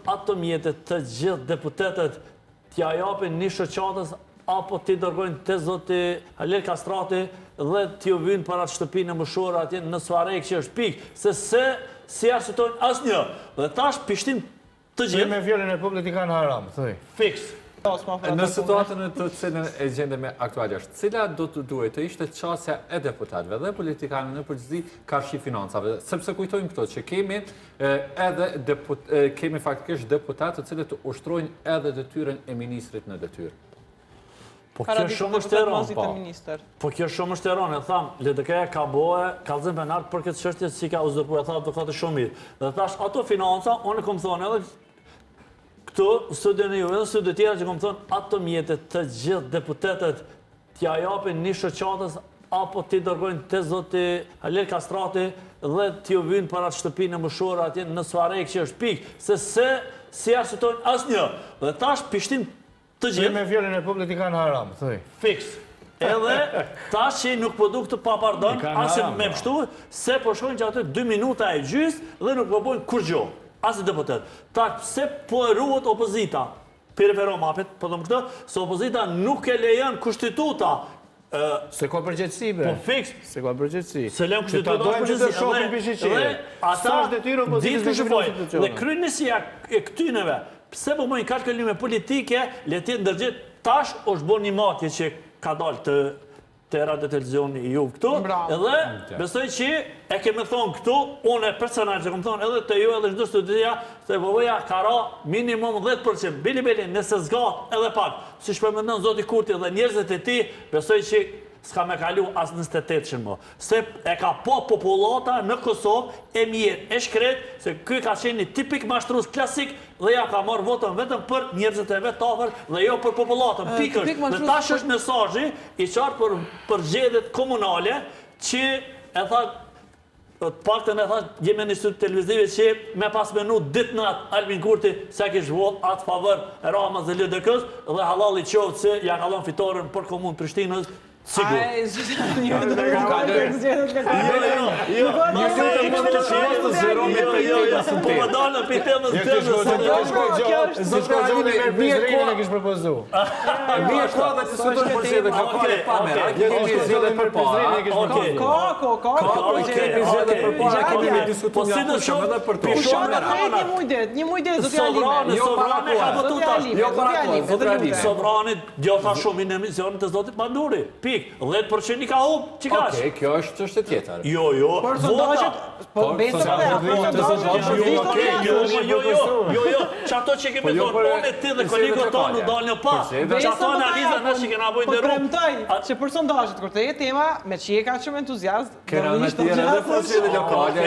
ato mjetet të gjithë deputetët t'ja japin një shoqatës apo t'i dërgojnë të zoti Halil Kastrati dhe t'ju vynë para shtëpinë e mëshorë atje në Suarek që është pikë, se si arsytojnë asnjë. Dhe tash pishtin të gjithë. Me fjallin e publik t'i kanë haram, thëj. Fiks. Në situatën të cilën e gjendemi aktualisht, cila do të duhet të ishte qasja e deputatëve dhe politikanëve në përgjithësi karshi financave, sepse kujtojmë këto që kemi faktikisht deputatë të cilët të ushtrojnë edhe detyrën e ministrit në detyrë. Po kjo shumë është eron, Po kjo shumë është eron, e thamë, LDK ka bohe, kallëzim penal për këtë çështje si ka uzurpuar, e tha advokati shumë mirë. Dhe thash, ato financa, unë kom thonë edhe këtu, studion e ju, edhe studio tjera që kom thonë, ato mjetet të gjithë deputetët t'ja japin një shoqatës apo t'i dërgojnë të zoti Halil Kastrati dhe t'ju vynë para shtëpinë e mëshorë atje në Suarek që është pikë, se si arsytojnë asnjë. Dhe tash pishtin të gjithë. Me fjallin e publik t'i kanë haram, thëj. Fiks. Edhe tash që nuk po du këtë pa pardon, asë me pështu, se po shkojnë që aty 2 minuta e gjysë dhe nuk po bojnë kur gjo. Asë deputet. Tak, pse po e ruhet opozita, periferon mapet, po dhëmë këtë, se opozita nuk e lejon kushstituta. Se ka përgjithësi, be. Po fiks. Se ka përgjithësi. Se lejon kushstituta përgjithësi. Dhe ata ditë këshëfojnë. Dhe kryenësia e këtyneve, pse po mojnë kalkulime politike, le ti ndërgjit tash është bërë një matje që ka dalë të radio televizioni i juve këtu, edhe besoj që e kemi thonë këtu, unë e personal që këmë thonë edhe të ju edhe çdo studia, se voja ka ra minimum 10%, bili nëse zgat edhe pak, si shpërmendon zoti Kurti dhe njerëzit e tij, besoj që s'ka me kalu as 28 më. Se e ka po popullata në Kosovë, e mirë, e shkret, se ky ka qenë një tipik mashtrues klasik dhe ja ka marrë votën vetëm për njerëzit e vetë afër dhe jo për popullatën. Pikësh. Dhe tash është mesazhi i qartë për zgjedhjet komunale që e tha të paktën e tha jemi në studio televizive që me pas menu ditë natë Albin Kurti sa kish vot atë favor Ramës dhe LDK-s dhe hallalli qoftë se ja kallon fitoren për komunë Prishtinës. Sigur. Po më dalë për temës e kishë propozu. Mie ka dhe të sëtoj për zhjede, ka pare pamera, kemi zhjede për para. Kemi diskutu një atë shumë edhe për to. Një mujdet, zotë Alime. Sovrani ka votuta. Jo para Sovrani djota shumë në emisionin të zotit Banduri. 10% i ka hub, që ka është? Okej, kjo është çështje tjetër. Jo, Por sondazhet, po besë Jo, që ato që kemi thonë, unë ti dhe kolegët tonë u dalë një pa, që ato analiza në që kena bojnë po dhe rrugë. premtoj që për sondazhet, kur të jetë tema, me që je ka shumë entuziast, Kena në tjera dhe përgjede lokale,